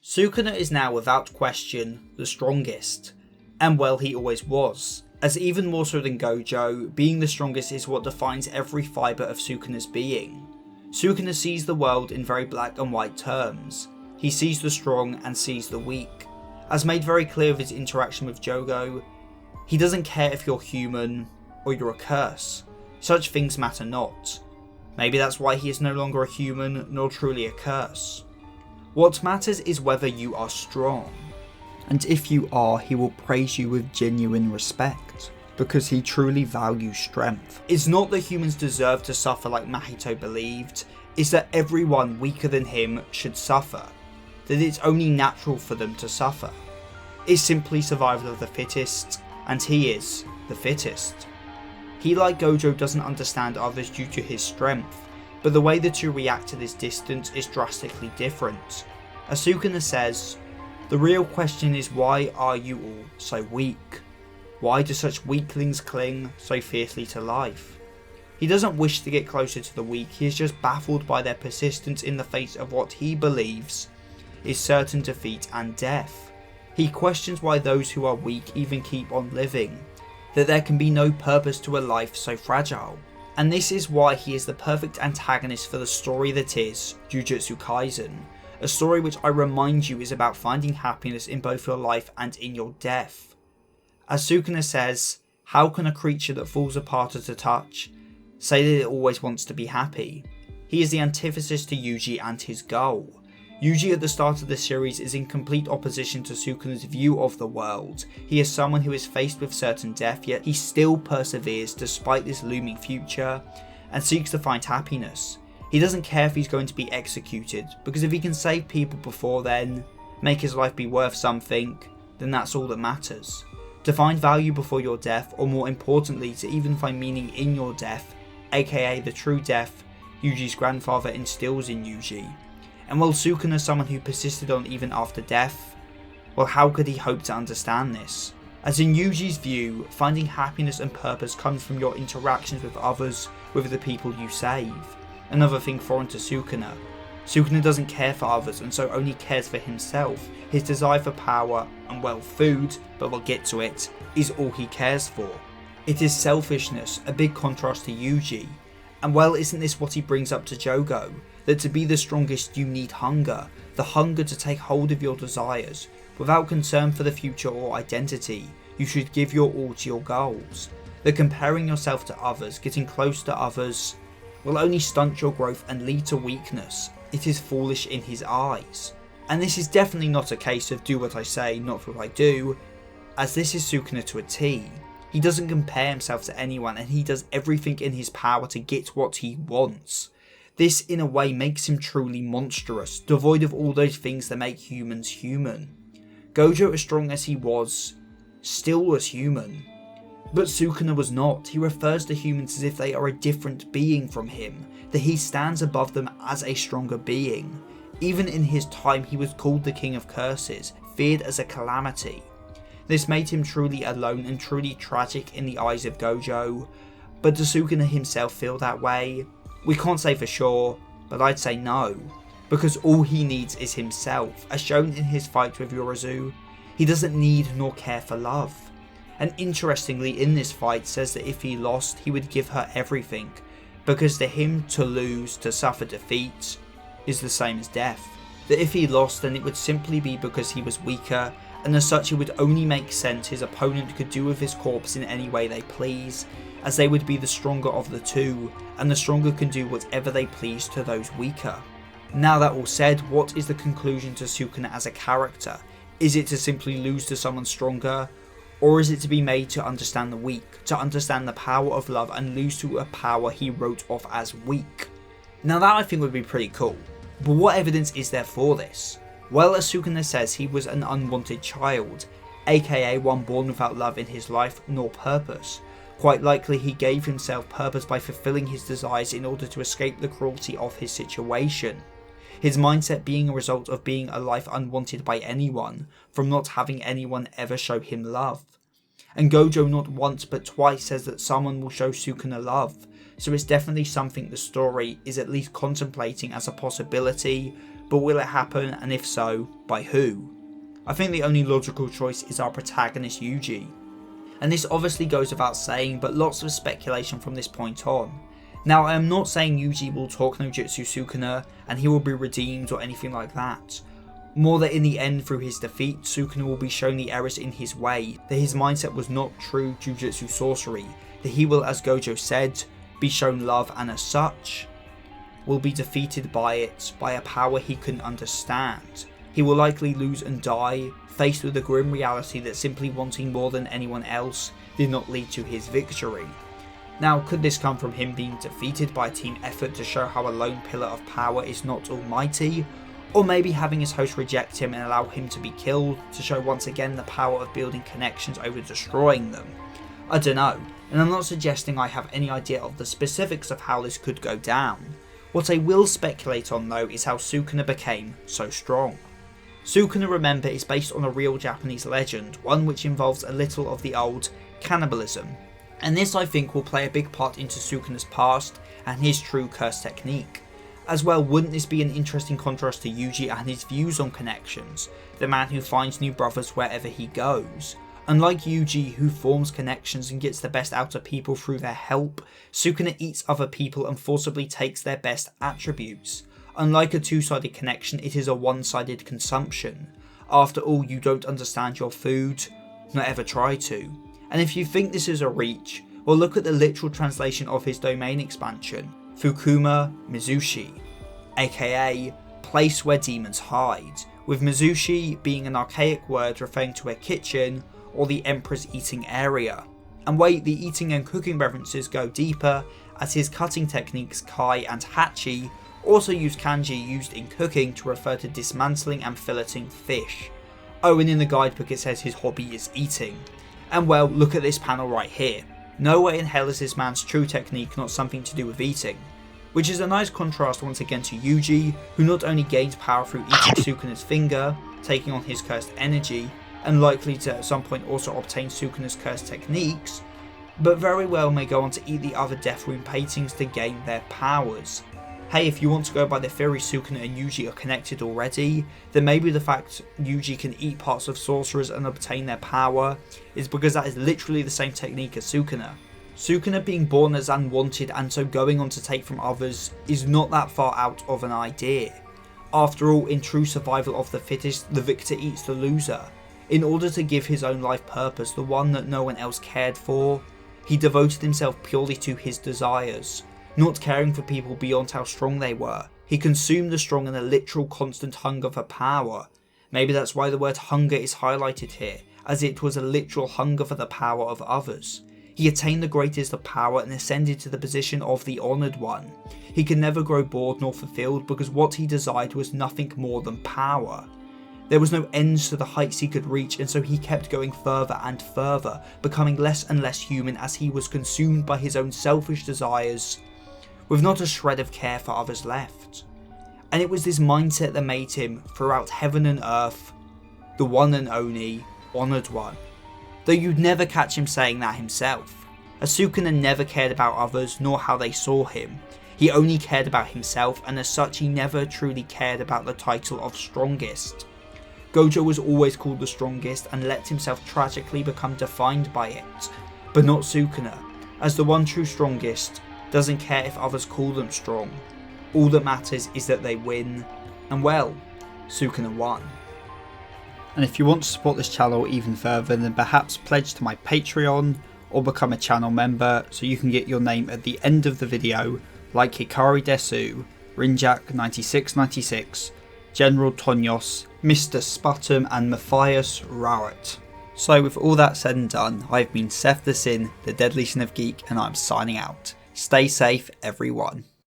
Sukuna is now without question the strongest, and well, he always was, as even more so than Gojo, being the strongest is what defines every fibre of Sukuna's being. Sukuna sees the world in very black and white terms. He sees the strong and sees the weak. As made very clear with his interaction with Jogo, he doesn't care if you're human or you're a curse. Such things matter not. Maybe that's why he is no longer a human nor truly a curse. What matters is whether you are strong. And if you are, he will praise you with genuine respect, because he truly values strength. It's not that humans deserve to suffer like Mahito believed, it's that everyone weaker than him should suffer, that it's only natural for them to suffer. It's simply survival of the fittest, and he is the fittest. He, like Gojo, doesn't understand others due to his strength, but the way the two react to this distance is drastically different. As Sukuna says, the real question is, why are you all so weak? Why do such weaklings cling so fiercely to life? He doesn't wish to get closer to the weak, he is just baffled by their persistence in the face of what he believes is certain defeat and death. He questions why those who are weak even keep on living, that there can be no purpose to a life so fragile. And this is why he is the perfect antagonist for the story that is Jujutsu Kaisen, a story which I remind you is about finding happiness in both your life and in your death. As Sukuna says, how can a creature that falls apart at a touch say that it always wants to be happy? He is the antithesis to Yuji and his goal. Yuji at the start of the series is in complete opposition to Sukuna's view of the world. He is someone who is faced with certain death, yet he still perseveres despite this looming future and seeks to find happiness. He doesn't care if he's going to be executed, because if he can save people before then, make his life be worth something, then that's all that matters. To find value before your death, or more importantly to even find meaning in your death, aka the true death Yuji's grandfather instills in Yuji. And while Sukuna is someone who persisted on even after death, well, how could he hope to understand this? As in Yuji's view, finding happiness and purpose comes from your interactions with others, with the people you save. Another thing foreign to Sukuna. Sukuna doesn't care for others and so only cares for himself. His desire for power and, well, food, but we'll get to it, is all he cares for. It is selfishness, a big contrast to Yuji. And well, isn't this what he brings up to Jogo? That to be the strongest you need hunger, the hunger to take hold of your desires. Without concern for the future or identity, you should give your all to your goals. That comparing yourself to others, getting close to others, will only stunt your growth and lead to weakness. It is foolish in his eyes. And this is definitely not a case of do what I say, not what I do, as this is Sukuna to a T. He doesn't compare himself to anyone and he does everything in his power to get what he wants. This in a way makes him truly monstrous, devoid of all those things that make humans human. Gojo, as strong as he was, still was human. But Sukuna was not. He refers to humans as if they are a different being from him, that he stands above them as a stronger being. Even in his time he was called the King of Curses, feared as a calamity. This made him truly alone and truly tragic in the eyes of Gojo, but does Sukuna himself feel that way? We can't say for sure, but I'd say no, because all he needs is himself. As shown in his fight with Yorozu, he doesn't need nor care for love. And interestingly, in this fight says that if he lost, he would give her everything, because to him to lose, to suffer defeat, is the same as death. That if he lost, then it would simply be because he was weaker, and as such it would only make sense his opponent could do with his corpse in any way they please, as they would be the stronger of the two, and the stronger can do whatever they please to those weaker. Now that all said, what is the conclusion to Sukuna as a character? Is it to simply lose to someone stronger? Or is it to be made to understand the weak, to understand the power of love and lose to a power he wrote off as weak? Now that I think would be pretty cool, but what evidence is there for this? Well, as Sukuna says, he was an unwanted child, aka one born without love in his life nor purpose. Quite likely he gave himself purpose by fulfilling his desires in order to escape the cruelty of his situation. His mindset being a result of being a life unwanted by anyone, from not having anyone ever show him love. And Gojo not once but twice says that someone will show Sukuna love, so it's definitely something the story is at least contemplating as a possibility, but will it happen, and if so, by who? I think the only logical choice is our protagonist Yuji. And this obviously goes without saying, but lots of speculation from this point on. Now, I am not saying Yuji will talk no jutsu Sukuna and he will be redeemed or anything like that. More that in the end, through his defeat, Sukuna will be shown the errors in his way, that his mindset was not true jujutsu sorcery, that he will, as Gojo said, be shown love, and as such, will be defeated by it, by a power he couldn't understand. He will likely lose and die, faced with the grim reality that simply wanting more than anyone else did not lead to his victory. Now, could this come from him being defeated by a team effort to show how a lone pillar of power is not almighty? Or maybe having his host reject him and allow him to be killed to show once again the power of building connections over destroying them? I don't know, and I'm not suggesting I have any idea of the specifics of how this could go down. What I will speculate on though is how Sukuna became so strong. Sukuna, remember, is based on a real Japanese legend, one which involves a little of the old cannibalism. And this, I think, will play a big part into Sukuna's past and his true curse technique. As well, wouldn't this be an interesting contrast to Yuji and his views on connections, the man who finds new brothers wherever he goes? Unlike Yuji, who forms connections and gets the best out of people through their help, Sukuna eats other people and forcibly takes their best attributes. Unlike a two-sided connection, it is a one-sided consumption. After all, you don't understand your food, not ever try to. And if you think this is a reach, well, look at the literal translation of his domain expansion, Fukuma Mizushi, aka place where demons hide, with Mizushi being an archaic word referring to a kitchen or the emperor's eating area. And wait, the eating and cooking references go deeper, as his cutting techniques Kai and Hachi also use kanji used in cooking to refer to dismantling and filleting fish. Oh, and in the guidebook it says his hobby is eating. And well, look at this panel right here. Nowhere in hell is this man's true technique not something to do with eating. Which is a nice contrast once again to Yuji, who not only gained power through eating Sukuna's finger, taking on his cursed energy, and likely to at some point also obtain Sukuna's cursed techniques, but very well may go on to eat the other Death Rune paintings to gain their powers. Hey, if you want to go by the theory Sukuna and Yuji are connected already, then maybe the fact Yuji can eat parts of sorcerers and obtain their power is because that is literally the same technique as Sukuna. Sukuna being born as unwanted and so going on to take from others is not that far out of an idea. After all, in true survival of the fittest, the victor eats the loser. In order to give his own life purpose, the one that no one else cared for, he devoted himself purely to his desires. Not caring for people beyond how strong they were, he consumed the strong in a literal constant hunger for power. Maybe that's why the word hunger is highlighted here, as it was a literal hunger for the power of others. He attained the greatest of power and ascended to the position of the honoured one. He could never grow bored nor fulfilled because what he desired was nothing more than power. There was no end to the heights he could reach, and so he kept going further and further, becoming less and less human as he was consumed by his own selfish desires, with not a shred of care for others left. And it was this mindset that made him, throughout heaven and earth, the one and only honoured one. Though you'd never catch him saying that himself. Sukuna never cared about others nor how they saw him. He only cared about himself, and as such he never truly cared about the title of strongest. Gojo was always called the strongest and let himself tragically become defined by it, but not Sukuna, as the one true strongest doesn't care if others call them strong. All that matters is that they win, and well, Sukuna won. And if you want to support this channel even further, then perhaps pledge to my Patreon or become a channel member so you can get your name at the end of the video, like Hikari Desu, Rinjak9696, General Tonyos, Mr. Sputum and Matthias Rowett. So with all that said and done, I've been Seth the Sin, the Deadly Sin of Geek, and I'm signing out. Stay safe, everyone.